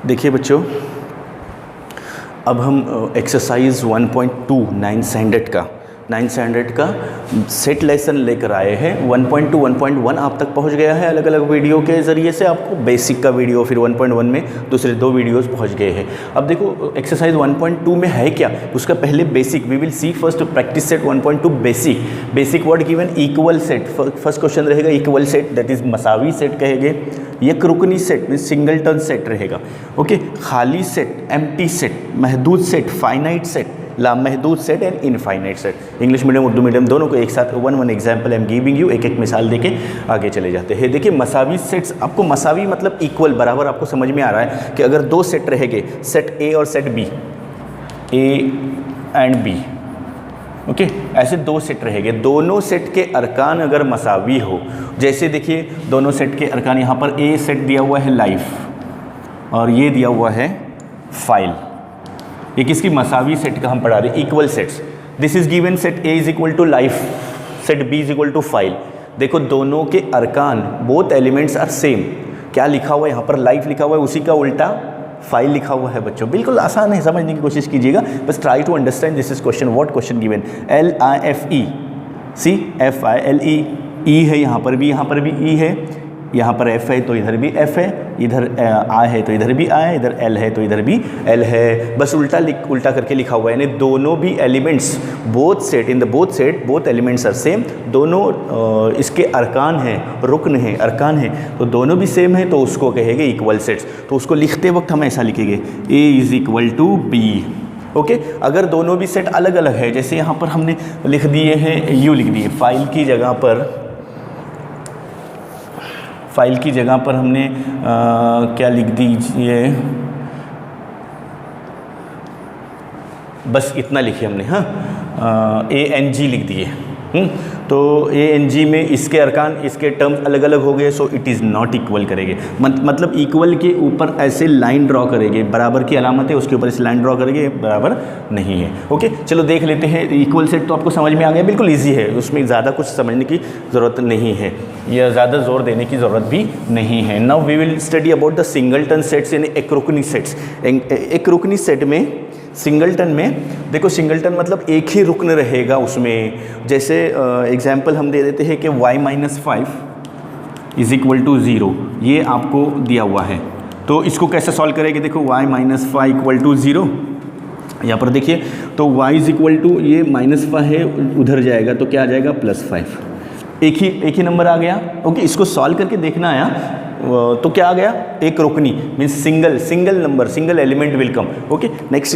देखिए बच्चों, अब हम एक्सरसाइज 1.2 9 स्टैंडर्ड का सेट लेसन लेकर आए हैं। 1.2 1.1 आप तक पहुंच गया है अलग अलग वीडियो के ज़रिए से। आपको बेसिक का वीडियो, फिर 1.1 में दूसरे 2 वीडियोस पहुंच गए हैं। अब देखो एक्सरसाइज 1.2 में है क्या, उसका पहले basic we will see first practice set 1.2 basic word given equal set. First question रहेगा इक्वल सेट, दैट इज मसावी सेट कहेंगे। एक रुकनी सेट में सिंगलटन सेट रहेगा। ओके, खाली सेट, एम्प्टी सेट, महदूद सेट, फाइनाइट सेट, लामहदूद set and infinite set. English medium Urdu medium दोनों को एक साथ one example I am giving you, एक मिसाल देके आगे चले जाते हैं। देखिए मसावी सेट्स, आपको मसावी मतलब इक्वल, बराबर आपको समझ में आ रहा है कि अगर 2 सेट रहेंगे, सेट ए और set B, A and B, okay, ऐसे 2 सेट रहेंगे। दोनों सेट के अरकान अगर मसावी हो, जैसे देखिए दोनों सेट के अरकान, यहाँ पर ए सेट दिया हुआ है लाइफ और ये दिया हुआ है फाइल। ये किसकी मसावी सेट का हम पढ़ा रहे हैं, equal sets. This is given set A is equal to life, set B is equal to file. देखो दोनों के अरकान, बोथ एलिमेंट्स आर सेम। क्या लिखा हुआ है यहाँ पर, लाइफ लिखा हुआ है, उसी का उल्टा फाइल लिखा हुआ है बच्चों। बिल्कुल आसान है, समझने की कोशिश कीजिएगा, बस try to understand this is question. What question given, LIFE, see FILE, E है यहाँ पर भी ई है, यहाँ पर F है तो इधर भी F है, इधर I है तो इधर भी I है, इधर L है तो इधर भी L है। बस उल्टा करके लिखा हुआ है, यानी दोनों भी elements, both set in the both set both elements are same. दोनों इसके अरकान हैं, रुकन हैं, अरकान हैं, तो दोनों भी सेम है, तो उसको कहेंगे इक्वल सेट्स। तो उसको लिखते वक्त हम ऐसा लिखेंगे, A is equal to B। Okay, अगर दोनों भी सेट अलग अलग है, जैसे यहाँ पर हमने लिख दिए हैं, यू लिख दिए, फाइल की जगह पर हमने क्या लिख दीजिए, बस इतना लिखे हमने, हाँ, ANG लिख दिए। तो ANG में इसके अरकान, इसके टर्म्स अलग अलग हो गए, so it is not equal करेंगे। मतलब इक्वल के ऊपर ऐसे लाइन ड्रॉ करेंगे, बराबर की अलामत है उसके ऊपर इस लाइन ड्रॉ करेंगे, बराबर नहीं है। ओके, चलो देख लेते हैं। इक्वल सेट तो आपको समझ में आ गया, बिल्कुल ईजी है, उसमें ज़्यादा कुछ समझने की ज़रूरत नहीं है या ज़्यादा जोर देने की ज़रूरत भी नहीं है। Now we will study about the singleton sets, यानी एक रुकनी सेट्स। एक रुकनी सेट में, सिंगलटन में देखो, सिंगलटन मतलब एक ही रुकन रहेगा उसमें। जैसे एग्जाम्पल हम दे देते हैं कि y-5 इज इक्वल टू 0, ये आपको दिया हुआ है। तो इसको कैसे सॉल्व करेंगे, देखो y-5 इक्वल टू 0, यहाँ पर देखिए, तो y इज इक्वल टू, ये -5 है, उधर जाएगा तो क्या आ जाएगा, +5। एक ही नंबर आ गया। ओके, इसको सॉल्व करके देखना आया तो क्या आ गया, एक रुकनी means single number, single element will come. Okay, next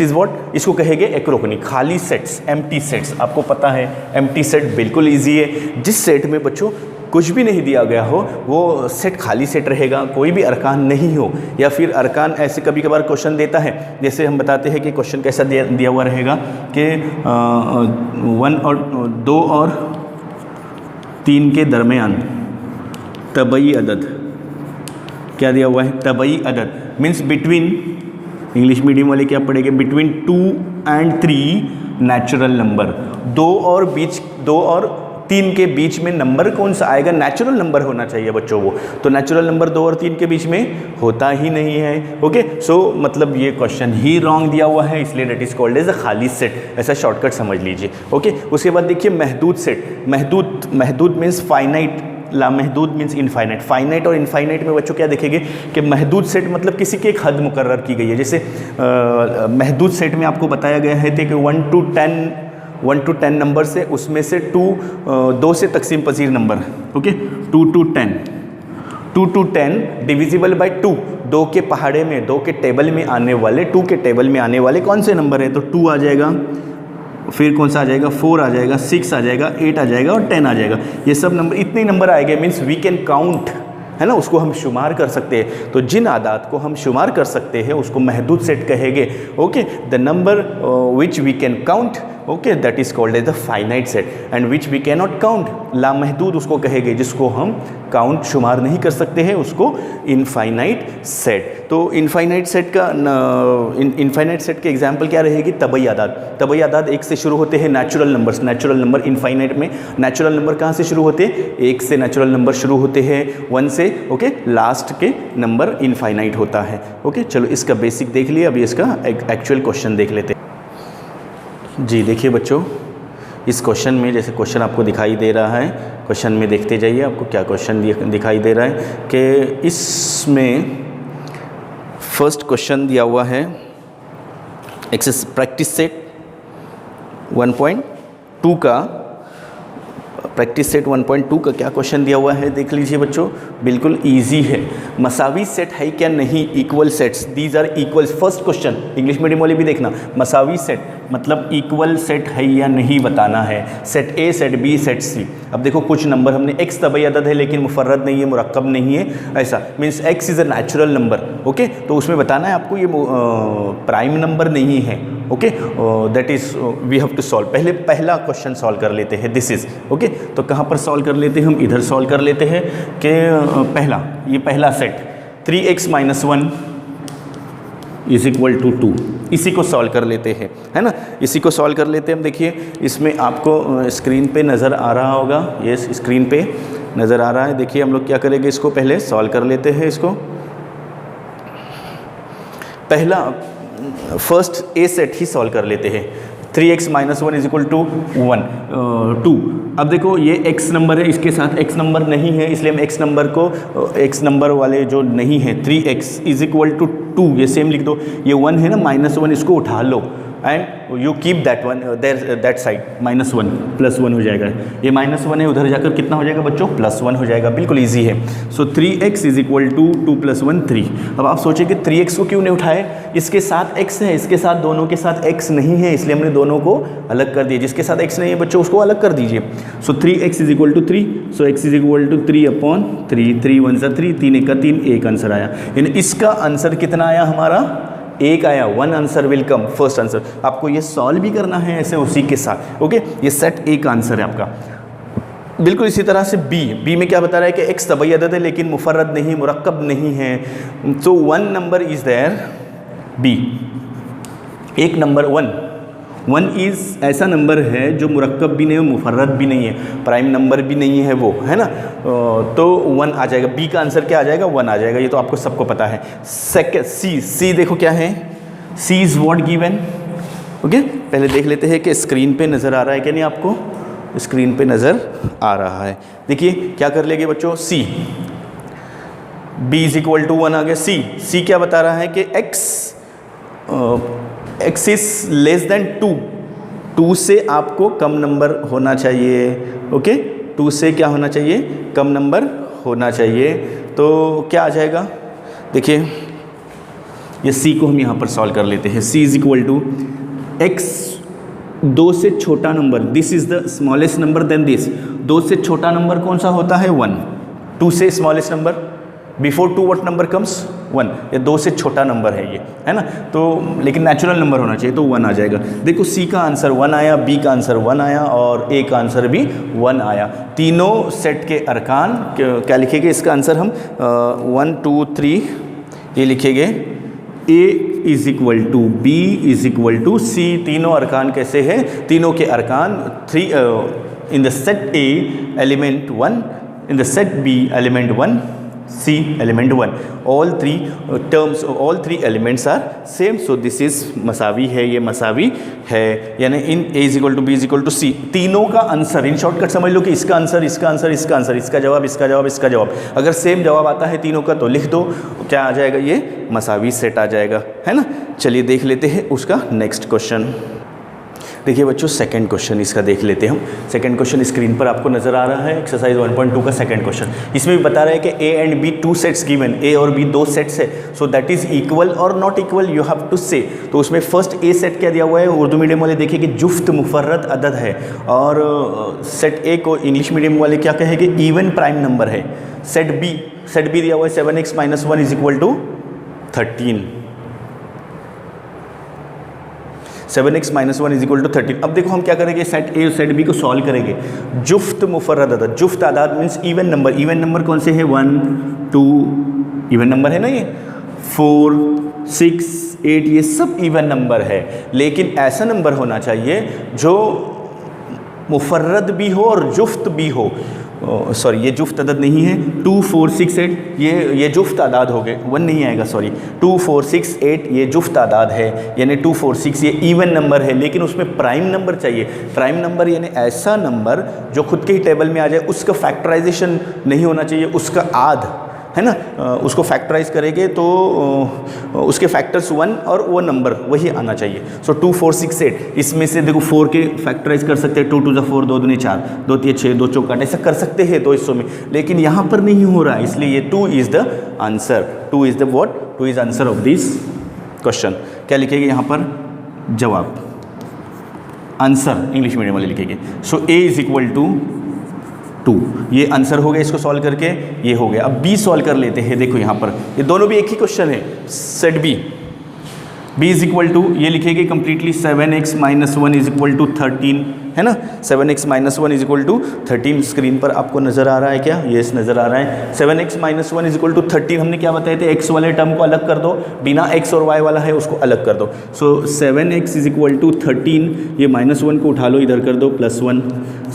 is what, इसको कहेंगे एक रुकनी। खाली सेट्स, एम्प्टी सेट्स, आपको पता है एम्प्टी सेट बिल्कुल इजी है। जिस सेट में बच्चों कुछ भी नहीं दिया गया हो, वो सेट खाली सेट रहेगा, कोई भी अरकान नहीं हो, या फिर अरकान ऐसे कभी कभार क्वेश्चन देता है, जैसे हम बताते हैं कि क्वेश्चन कैसा दिया हुआ रहेगा कि 1 और 2 और 3 के दरमियान तबई अदद, क्या दिया हुआ है, तबई अदद मीन्स बिटवीन, इंग्लिश मीडियम वाले क्या पढ़ेंगे, बिटवीन 2 and 3 नेचुरल नंबर। 2 और 3 के बीच में नंबर कौन सा आएगा, नेचुरल नंबर होना चाहिए बच्चों वो, तो नेचुरल नंबर 2 और 3 के बीच में होता ही नहीं है। ओके, सो मतलब ये क्वेश्चन ही रॉन्ग दिया हुआ है, इसलिए that is called as a खाली सेट, ऐसा शॉर्टकट समझ लीजिए। ओके, उसके बाद देखिए महदूद सेट। महदूद मीन्स फाइनाइट, लामहदूद मीन्स इनफाइनाइट। फाइनाइट और इनफाइनाइट में बच्चों क्या देखेंगे कि महदूद सेट मतलब किसी की एक हद मुकर्रर की गई है। जैसे महदूद सेट में आपको बताया गया है कि 1 to 10 नंबर से, उसमें से 2 से तकसीम पजीर number, okay, 2 to 10 divisible by 2, 2 के पहाड़े में, 2 के टेबल में आने वाले, 2 के टेबल में आने वाले कौन से नंबर है, तो 2 आ जाएगा, फिर कौन सा आ जाएगा, 4 आ जाएगा, 6 आ जाएगा, 8 आ जाएगा और 10 आ जाएगा। ये सब नंबर, इतने नंबर आएंगे, मीन्स वी कैन काउंट, है ना, उसको हम शुमार कर सकते हैं। तो जिन आदात को हम शुमार कर सकते हैं उसको महदूद सेट कहेंगे। Okay, the number which we can count, okay, that is called as the finite set, and which we can not count, लामहदूद उसको कहेंगे, जिसको हम काउंट शुमार नहीं कर सकते हैं, उसको इनफाइनाइट सेट। तो इनफाइनाइट सेट का इनफाइनाइट सेट के एग्जांपल क्या रहेगी? तबई आदाद 1 से शुरू होते हैं। नेचुरल नंबर इनफाइनाइट में नेचुरल नंबर कहाँ से शुरू होते हैं? 1 से नेचुरल नंबर शुरू होते हैं, 1 से, ओके, लास्ट के नंबर इनफाइनाइट होता है। ओके, चलो इसका बेसिक देख लिया, अभी इसका एक्चुअल क्वेश्चन देख लेते हैं। जी देखिए बच्चों, इस क्वेश्चन में जैसे क्वेश्चन आपको दिखाई दे रहा है, क्वेश्चन में देखते जाइए आपको क्या क्वेश्चन दिखाई दे रहा है कि इसमें फर्स्ट क्वेश्चन दिया हुआ है एक्सेस प्रैक्टिस सेट 1.2 का, प्रैक्टिस सेट 1.2 का क्या क्वेश्चन दिया हुआ है देख लीजिए बच्चों, बिल्कुल इजी है। मसावी सेट है क्या नहीं? Equal sets, these are equals. First question English medium वाले भी देखना, मसावी सेट मतलब इक्वल सेट है या नहीं बताना है। Set A, set B, set C. अब देखो कुछ नंबर हमने x तबई अदद है लेकिन मुफर्रद नहीं है, मुरक्कब नहीं है, ऐसा means x is a natural number. Okay, तो उसमें बताना है आपको ये प्राइम नंबर नहीं है। Okay, that is we have to solve. पहले पहला क्वेश्चन सॉल्व कर लेते हैं, दिस इज़ ओके। तो कहाँ पर सॉल्व कर लेते हैं हम? इधर सॉल्व कर लेते हैं कि ये पहला set 3x - 1 is equal to 2, इसी को सॉल्व कर लेते हैं, है ना, इसी को सॉल्व कर लेते हैं हम। देखिए इसमें आपको स्क्रीन पे नज़र आ रहा होगा, ये स्क्रीन पे नज़र आ रहा है। देखिए हम लोग क्या करेंगे, इसको पहले सॉल्व कर लेते हैं। इसको पहला first A set he solve कर लेते हैं। 3x - 1 is equal to 2। अब देखो ये x नंबर है, इसके साथ x नंबर नहीं है, इसलिए हम x नंबर को x नंबर वाले जो नहीं है 3x इज इक्वल टू 2, ये सेम लिख दो। ये 1 है ना, -1 इसको उठा लो and you keep that one that side, -1 +1 हो जाएगा। ये -1 है, उधर जाकर कितना हो जाएगा बच्चों? +1 हो जाएगा। बिल्कुल ईजी है। सो 3x इज इक्वल टू 2 + 1 3। अब आप सोचिए कि 3x को क्यों नहीं उठाए? इसके साथ x है, इसके साथ दोनों के साथ x नहीं है, इसलिए हमने दोनों को अलग कर दिया। जिसके साथ x नहीं है बच्चों उसको अलग कर दीजिए। So 3x is equal to 3, so x is equal to 3/3, 3 1 3, 3 1 3, एक आंसर आया। यानी इसका आंसर कितना आया हमारा? 1 आया। 1 answer will come, first answer. आपको ये सॉल्व भी करना है ऐसे उसी के साथ। ओके, ये सेट एक आंसर है आपका। बिल्कुल इसी तरह से बी में क्या बता रहा है कि x तबई अदद है लेकिन मुफर्रद नहीं, मुरक्कब नहीं है। सो 1 नंबर इज देयर, बी एक नंबर 1 इज़ ऐसा नंबर है जो मुरक्कब भी नहीं है, मुफर्रद भी नहीं है, प्राइम नंबर भी नहीं है वो, है ना। तो 1 आ जाएगा। बी का आंसर क्या आ जाएगा? 1 आ जाएगा। ये तो आपको सबको पता है। सेकंड सी देखो क्या है, सी इज़ व्हाट गिवन। ओके, पहले देख लेते हैं कि स्क्रीन पे नज़र आ रहा है कि नहीं आपको? स्क्रीन पे नज़र आ रहा है। देखिए क्या कर लेंगे बच्चों, see B is equal to 1 आ गया। सी क्या बता रहा है कि x इज लेस देन 2 से आपको कम नंबर होना चाहिए। ओके, 2 से क्या होना चाहिए? कम नंबर होना चाहिए। तो क्या आ जाएगा? देखिए ये c को हम यहाँ पर सॉल्व कर लेते हैं। c is equal to x 2 से छोटा number, this is the smallest number then this. 2 से छोटा नंबर कौन सा होता है? 1। 2 से smallest number, before 2 what number comes? 1। ये 2 से छोटा नंबर है ये, है ना। तो लेकिन नेचुरल नंबर होना चाहिए, तो 1 आ जाएगा। देखो सी का आंसर 1 आया, बी का आंसर 1 आया और ए का आंसर भी 1 आया। तीनों सेट के अरकान क्या लिखेंगे? इसका आंसर हम 1 2 3 ये लिखेंगे। A is equal to B is equal to C. तीनों अरकान कैसे हैं? तीनों के अरकान 3 in the set A element 1, in the set B element 1, C element 1, all three elements are same, so this is मसावी है, ये मसावी है। यानी इन A is equal to B is equal to C, तीनों का आंसर इन शॉर्टकट समझ लो कि इसका आंसर, इसका आंसर, इसका आंसर, इसका जवाब, इसका जवाब, इसका जवाब। अगर सेम जवाब आता है तीनों का तो लिख दो, क्या आ जाएगा? ये मसावी सेट आ जाएगा, है ना। चलिए देख लेते हैं उसका नेक्स्ट क्वेश्चन। देखिए बच्चों सेकंड क्वेश्चन इसका देख लेते हैं हम। सेकंड क्वेश्चन स्क्रीन पर आपको नज़र आ रहा है, एक्सरसाइज 1.2 का सेकंड क्वेश्चन। इसमें भी बता रहा है कि A and B 2 sets given, A और बी 2 सेट्स है, सो दैट इज़ इक्वल और not equal you have to say. तो उसमें फर्स्ट ए सेट क्या दिया हुआ है? उर्दू मीडियम वाले देखिए कि जुफ्त मुफर्रद अदद है, और सेट ए को इंग्लिश मीडियम वाले क्या कहेंगे? इवन प्राइम नंबर है। सेट बी दिया हुआ है 7x - 1 is equal to 13, 7x - 1 is equal to 13। अब देखो हम क्या करेंगे, सेट ए और सेट बी को सॉल्व करेंगे। जुफ्त मुफर्रद अदद, जुफ्त आदाद means even number. Even number कौन से है? 1 2, इवन नंबर है ना ये। 4, 6, 8 ये सब इवन नंबर है, लेकिन ऐसा नंबर होना चाहिए जो मुफर्रद भी हो और जुफ्त भी हो। सॉरी ये जुफ्त अदद नहीं है, 2, 4, 6, 8 ये जुफ्त आदाद हो गए, 1 नहीं आएगा, सॉरी 2, 4, 6, 8 ये जुफ्त आदाद है, यानी 2, 4, 6 ये इवन नंबर है, लेकिन उसमें प्राइम नंबर चाहिए। प्राइम नंबर यानी ऐसा नंबर जो खुद के ही टेबल में आ जाए, उसका फैक्टराइजेशन नहीं होना चाहिए, उसका आध है ना, उसको फैक्टराइज करेंगे तो उसके फैक्टर्स 1 और वो नंबर वही आना चाहिए। सो 2, 4, 6, 8 इसमें से देखो 4 के फैक्टराइज कर सकते हैं, 2 2 4, 2 दूनी 4, 2 3 6, 2 चौक 8 ऐसा कर सकते हैं 2 हिस्सों में, लेकिन यहाँ पर नहीं हो रहा है, इसलिए ये 2 is the answer. 2 is the what, 2 is answer of this question. क्या लिखेंगे यहाँ पर, जवाब, आंसर इंग्लिश मीडियम वाले लिखेंगे। सो ए इज इक्वल टू 2, ये आंसर हो गया इसको सॉल्व करके, ये हो गया। अब बी सॉल्व कर लेते हैं। देखो यहाँ पर ये दोनों भी एक ही क्वेश्चन है, set B is equal to, ये लिखेंगे completely 7x - 1 is equal to 13, है ना, 7x - 1 is equal to 13। Screen पर आपको नज़र आ रहा है क्या, यस नज़र आ रहा है। 7x - 1 इज इक्वल टू 13, हमने क्या बताए थे, x वाले टर्म को अलग कर दो, बिना x और y वाला है उसको अलग कर दो। सो 7x इज इक्वल टू 13, ये -1 को उठा लो इधर कर दो, +1,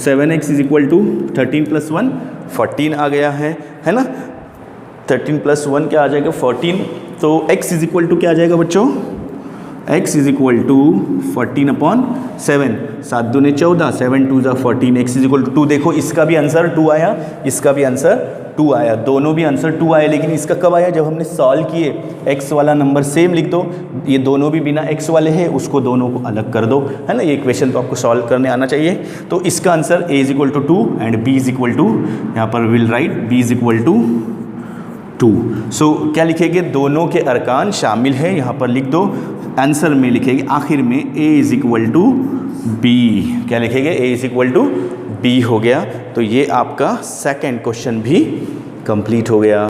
7x इज इक्वल टू 13 + 1 14 आ गया है ना, 13 + 1 क्या आ जाएगा 14। तो x इज इक्वल टू क्या आ जाएगा बच्चों, x इज इक्वल टू 14/7, 7 दूने 14, 7 2 = 14, x इज इक्वल टू 2। देखो इसका भी आंसर 2 आया, इसका भी आंसर 2 आया, दोनों भी आंसर 2 आए, लेकिन इसका कब आया, जब हमने सॉल्व किए। x वाला नंबर सेम लिख दो, ये दोनों भी बिना x वाले हैं, उसको दोनों को अलग कर दो, है ना। ये इक्वेशन तो आपको सॉल्व करने आना चाहिए। तो इसका answer a is equal to 2 and b is equal to, यहाँ पर will write b is equal to 2। So क्या लिखेंगे, दोनों के अरकान शामिल है, यहाँ पर लिख दो। आंसर में लिखेंगे आखिर में a is equal to B, क्या लिखेंगे, a is equal to B हो गया। तो ये आपका सेकंड क्वेश्चन भी कंप्लीट हो गया।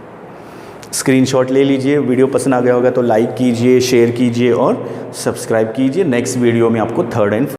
स्क्रीनशॉट ले लीजिए, वीडियो पसंद आ गया होगा तो लाइक कीजिए, शेयर कीजिए और सब्सक्राइब कीजिए। नेक्स्ट वीडियो में आपको थर्ड एंड